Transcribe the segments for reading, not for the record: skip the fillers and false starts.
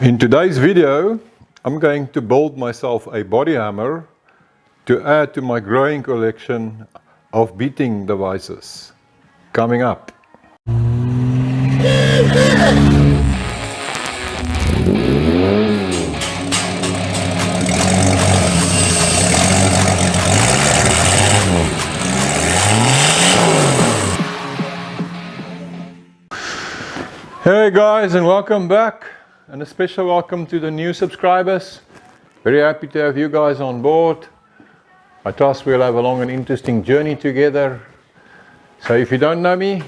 In today's video, I'm going to build myself a body hammer to add to my growing collection of beating devices. Coming up. Hey guys, and welcome back. And a special welcome to the new subscribers. Very happy to have you guys on board. I trust we'll have a long and interesting journey together. So if you don't know me,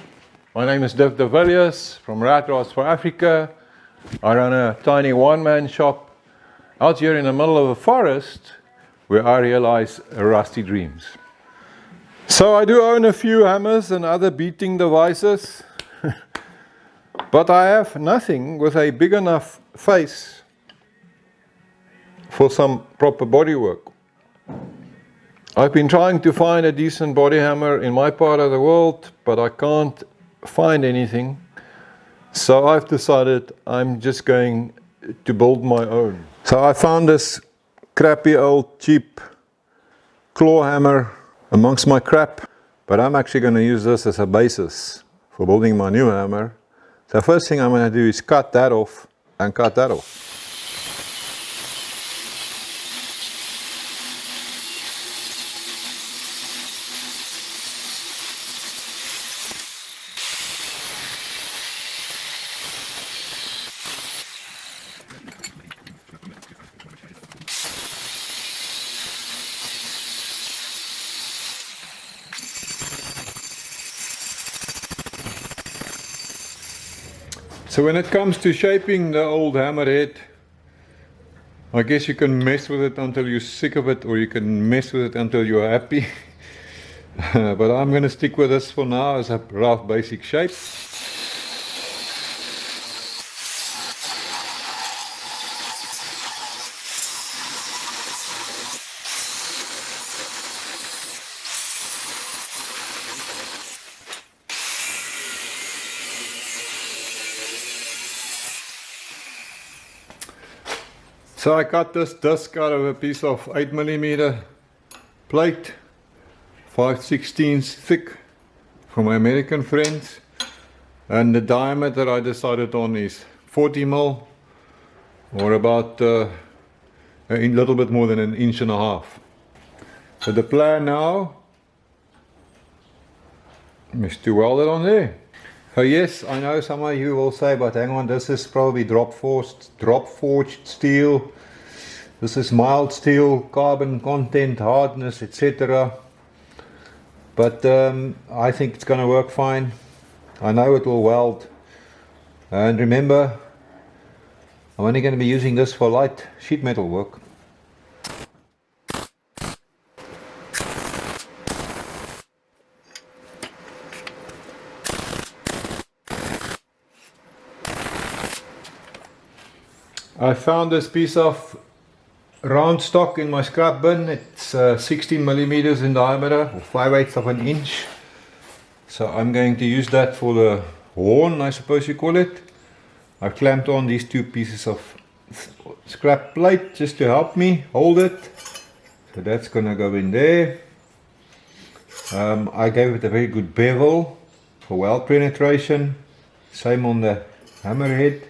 my name is Div de Villiers from Rat Rods for Africa. I run a tiny one-man shop out here in the middle of a forest where I realize rusty dreams. So I do own a few hammers and other beating devices. But I have nothing with a big enough face for some proper body work. I've been trying to find a decent body hammer in my part of the world, but I can't find anything. So I've decided I'm just going to build my own. So I found this crappy old cheap claw hammer amongst my crap, but I'm actually going to use this as a basis for building my new hammer. The first thing I'm going to do is cut that off and cut that off. So when it comes to shaping the old hammerhead, I guess you can mess with it until you're sick of it, or you can mess with it until you're happy. But I'm going to stick with this for now as a rough basic shape. So I cut this disc out of a piece of 8mm plate, 5/16 thick from my American friends, and the diameter I decided on is 40mm, or about a little bit more than 1.5 inches. So the plan now is to weld it on there. Oh yes, I know some of you will say, but hang on, this is probably drop forged steel. This is mild steel, carbon content, hardness, etc. But I think it's going to work fine. I know it will weld. And remember, I'm only going to be using this for light sheet metal work. I found this piece of round stock in my scrap bin. It's 16mm in diameter, or 5/8 of an inch. So I'm going to use that for the horn, I suppose you call it. I've clamped on these two pieces of scrap plate just to help me hold it. So that's going to go in there. I gave it a very good bevel for weld penetration. Same on the hammerhead.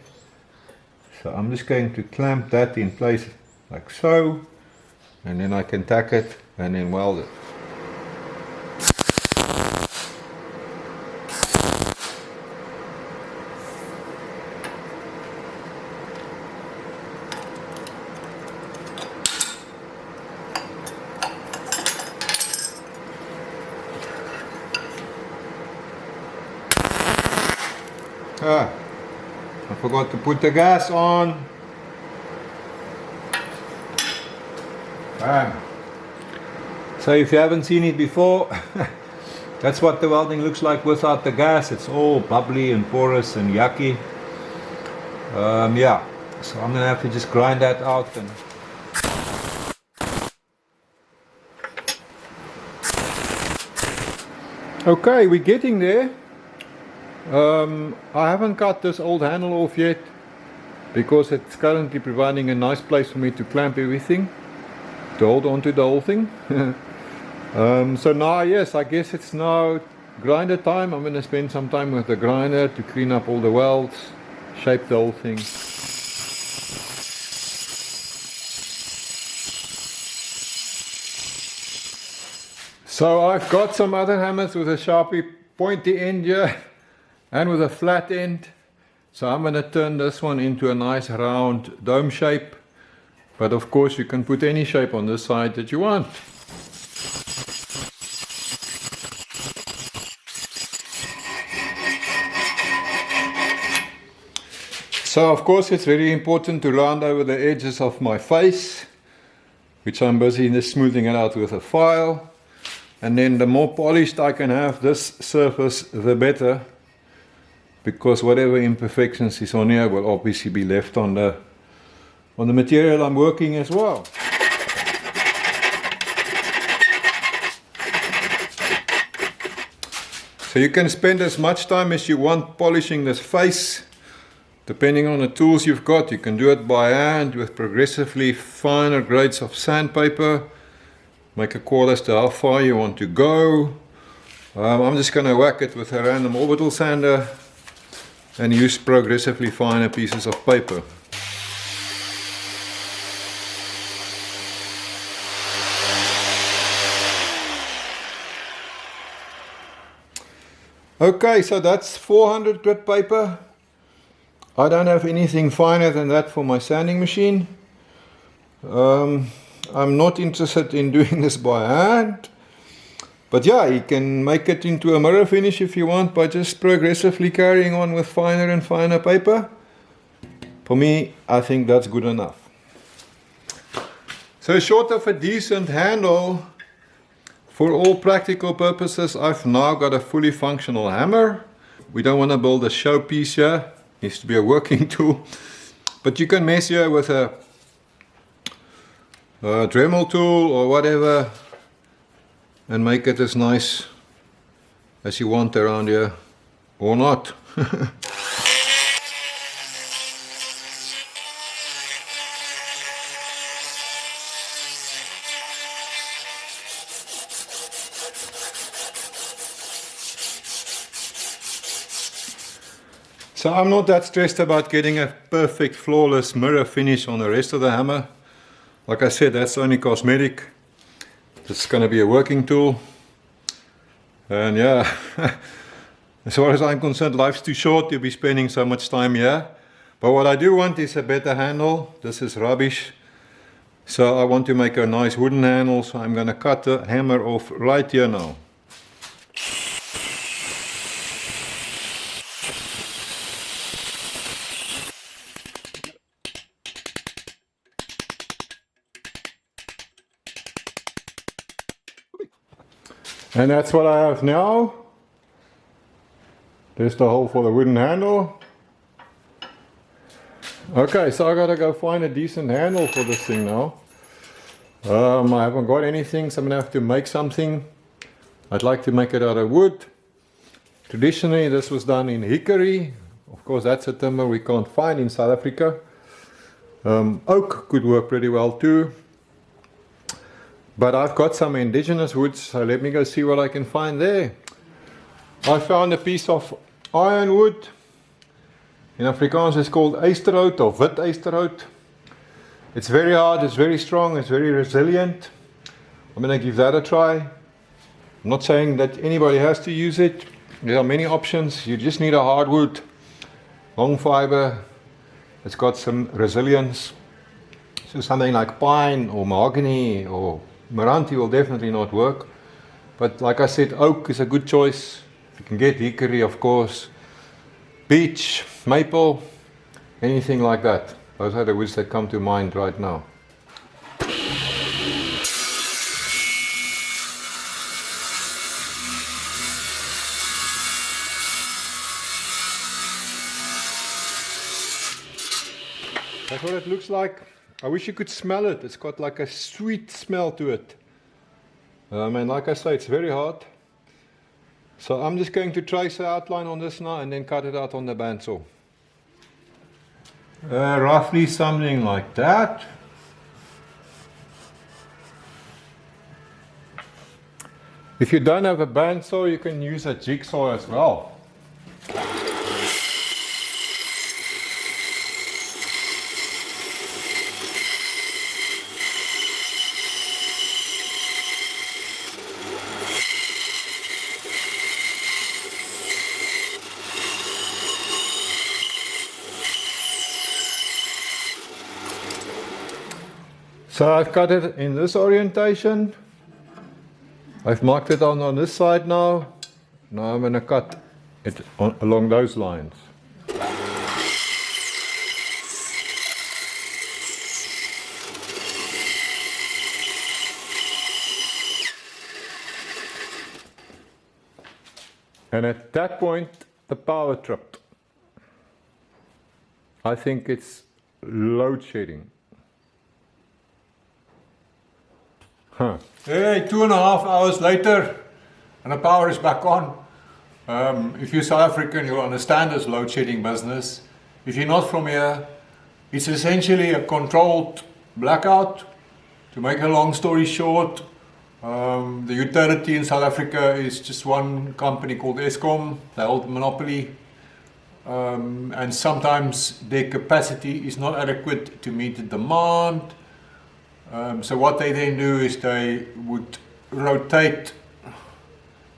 So I'm just going to clamp that in place like so, and then I can tack it and then weld it. I forgot to put the gas on. Bam. So if you haven't seen it before, that's what the welding looks like without the gas. It's all bubbly and porous and yucky. Yeah, so I'm gonna have to just grind that out. And okay, we're getting there. I haven't cut this old handle off yet. because it's currently providing a nice place for me to clamp everything, to hold on to the whole thing. So now, yes, I guess it's now grinder time. I'm going to spend some time with the grinder to clean up all the welds, shape the whole thing. So I've got some other hammers with a sharply pointy end here and with a flat end. So I'm going to turn this one into a nice round dome shape. But of course you can put any shape on this side that you want. So of course it's very important to round over the edges of my face, which I'm busy smoothing it out with a file. And then the more polished I can have this surface, the better, because whatever imperfections is on here will obviously be left on the material I'm working as well. So you can spend as much time as you want polishing this face. Depending on the tools you've got, you can do it by hand with progressively finer grades of sandpaper. Make a call as to how far you want to go. I'm just going to whack it with a random orbital sander and use progressively finer pieces of paper. Okay, so that's 400 grit paper. I don't have anything finer than that for my sanding machine. I'm not interested in doing this by hand. But yeah, you can make it into a mirror finish if you want by just progressively carrying on with finer and finer paper. For me, I think that's good enough. So short of a decent handle, for all practical purposes, I've now got a fully functional hammer. We don't want to build a showpiece here. It needs to be a working tool. But you can mess here with a Dremel tool or whatever and make it as nice as you want around here, or not. So I'm not that stressed about getting a perfect flawless mirror finish on the rest of the hammer. Like I said, that's only cosmetic. It's going to be a working tool. And yeah, as far as I'm concerned, life's too short to be spending so much time here. But what I do want is a better handle. This is rubbish. So I want to make a nice wooden handle. So I'm going to cut the hammer off right here now. And that's what I have now. There's the hole for the wooden handle. Okay, so I gotta go find a decent handle for this thing now. I haven't got anything, so I'm gonna have to make something. I'd like to make it out of wood. Traditionally, this was done in hickory. Of course, that's a timber we can't find in South Africa. Oak could work pretty well too. But I've got some indigenous woods, so let me go see what I can find there. I found a piece of ironwood. In Afrikaans it's called eysterhout or wit eysterhout. It's very hard, it's very strong, it's very resilient. I'm going to give that a try. I'm not saying that anybody has to use it. There are many options. You just need a hardwood, long fiber. It's got some resilience. So something like pine or mahogany or Meranti will definitely not work. But like I said, oak is a good choice. You can get hickory, of course. Beech, maple, anything like that. Those are the woods that come to mind right now. That's what it looks like. I wish you could smell it. It's got like a sweet smell to it. And like I say, it's very hard. So I'm just going to trace the outline on this now and then cut it out on the bandsaw. Roughly something like that. If you don't have a bandsaw, you can use a jigsaw as well. So I've cut it in this orientation. I've marked it on this side now. Now I'm going to cut it along those lines. And at that point, the power tripped. I think it's load shedding. Huh. Hey, 2.5 hours later, and the power is back on. If you're South African, you'll understand this load shedding business. If you're not from here, it's essentially a controlled blackout. To make a long story short, the utility in South Africa is just one company called Eskom. They hold the monopoly. And sometimes their capacity is not adequate to meet the demand. So what they then do is they would rotate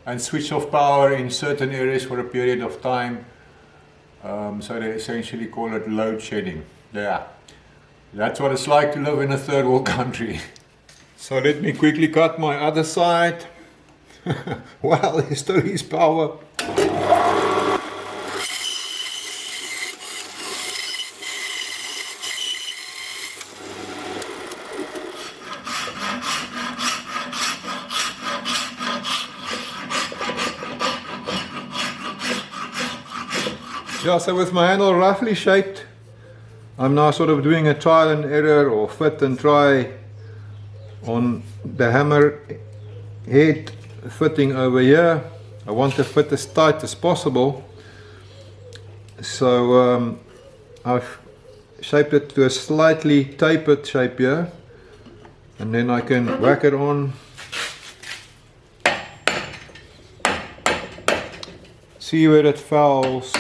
and switch off power in certain areas for a period of time. So they essentially call it load shedding. Yeah, that's what it's like to live in a third world country. So let me quickly cut my other side. Well, there still is power. Yeah, so with my handle roughly shaped, I'm now sort of doing a trial and error or fit and try on the hammer head fitting over here. I want to fit as tight as possible. So I've shaped it to a slightly tapered shape here, and then I can whack it on. See where it fouls.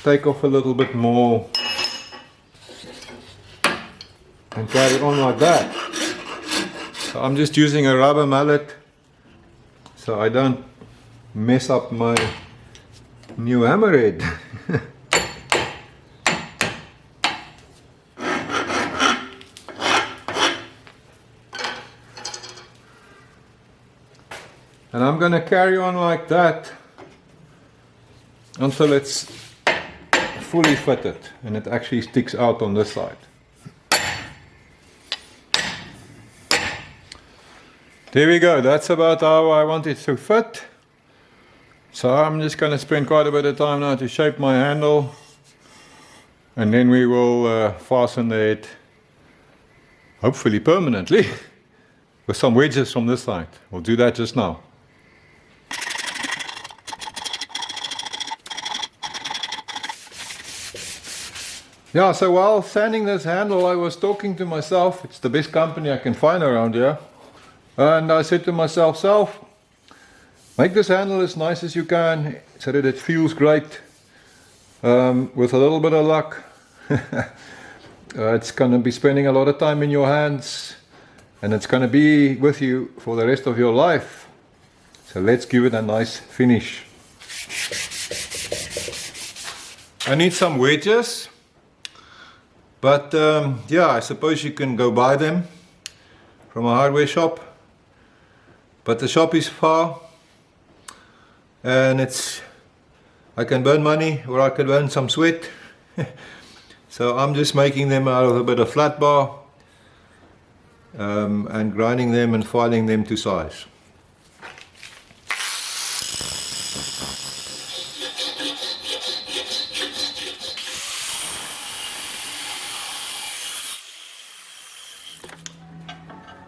Take off a little bit more and carry on like that. So I'm just using a rubber mallet so I don't mess up my new hammerhead. And I'm going to carry on like that until it's fully fitted and it actually sticks out on this side. There we go, that's about how I want it to fit. So I'm just going to spend quite a bit of time now to shape my handle, and then we will fasten it, hopefully permanently, with some wedges from this side. We'll do that just now. Yeah, so while sanding this handle, I was talking to myself. It's the best company I can find around here. And I said to myself, make this handle as nice as you can so that it feels great. With a little bit of luck, it's going to be spending a lot of time in your hands, and it's going to be with you for the rest of your life. So let's give it a nice finish. I need some wedges. But yeah, I suppose you can go buy them from a hardware shop. But the shop is far, and I can burn money or I can burn some sweat. So I'm just making them out of a bit of flat bar and grinding them and filing them to size.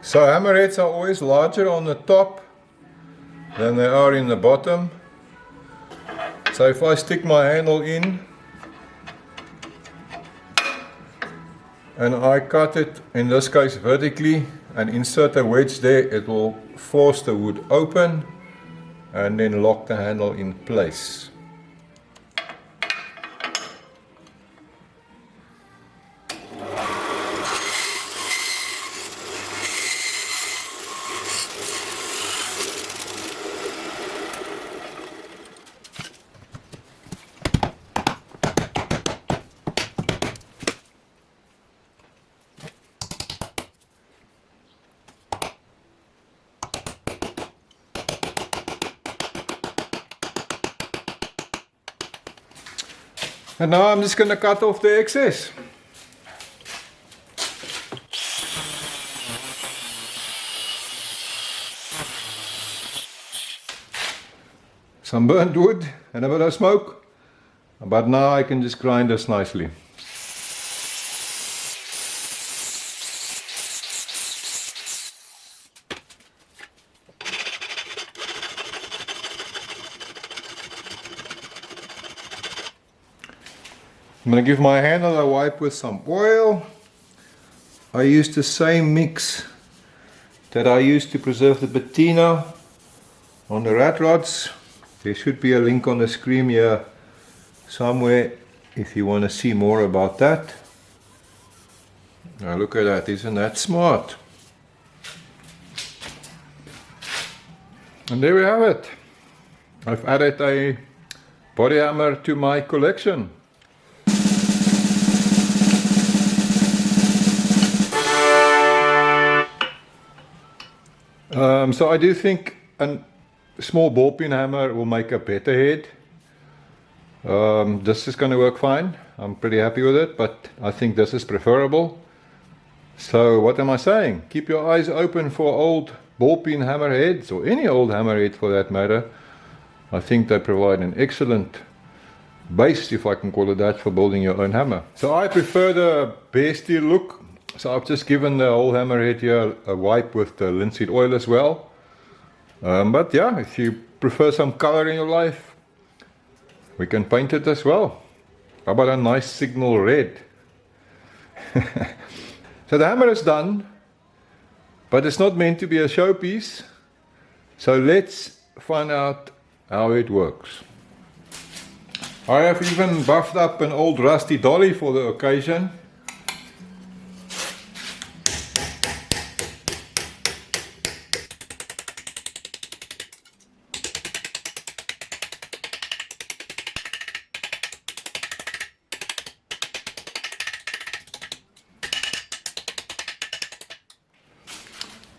So hammerheads are always larger on the top than they are in the bottom. So if I stick my handle in and I cut it in this case vertically and insert a wedge there. It will force the wood open and then lock the handle in place. And now I'm just going to cut off the excess. Some burnt wood and a bit of smoke, but now I can just grind this nicely. I'm going to give my handle a wipe with some oil. I use the same mix that I used to preserve the patina on the rat rods. There should be a link on the screen here somewhere if you want to see more about that. Now look at that, isn't that smart? And there we have it. I've added a body hammer to my collection. So I do think a small ball peen hammer will make a better head. This is going to work fine. I'm pretty happy with it, but I think this is preferable. So what am I saying? Keep your eyes open for old ball peen hammer heads, or any old hammer head for that matter. I think they provide an excellent base, if I can call it that, for building your own hammer. So I prefer the bare steel look. So I've just given the whole hammerhead here a wipe with the linseed oil as well. But yeah, if you prefer some color in your life, we can paint it as well. How about a nice signal red? So the hammer is done, but it's not meant to be a showpiece. So let's find out how it works. I have even buffed up an old rusty dolly for the occasion.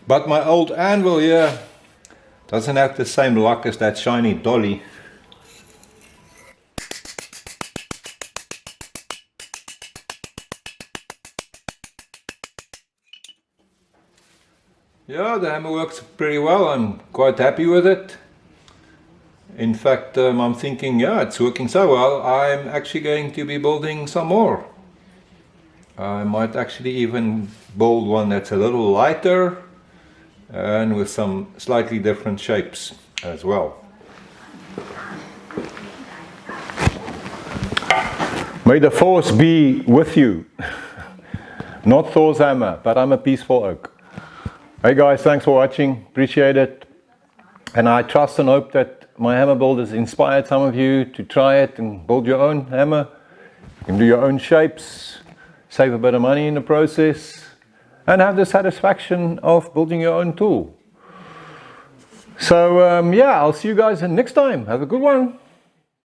But my old anvil here doesn't have the same luck as that shiny dolly. Yeah, the hammer works pretty well. I'm quite happy with it. In fact, I'm thinking, yeah, it's working so well, I'm actually going to be building some more. I might actually even build one that's a little lighter and with some slightly different shapes as well. May the force be with you. Not Thor's hammer, but I'm a peaceful oak. Hey guys, thanks for watching, appreciate it. And I trust and hope that my hammer build has inspired some of you to try it and build your own hammer. You can do your own shapes, save a bit of money in the process, and have the satisfaction of building your own tool. So yeah, I'll see you guys next time. Have a good one.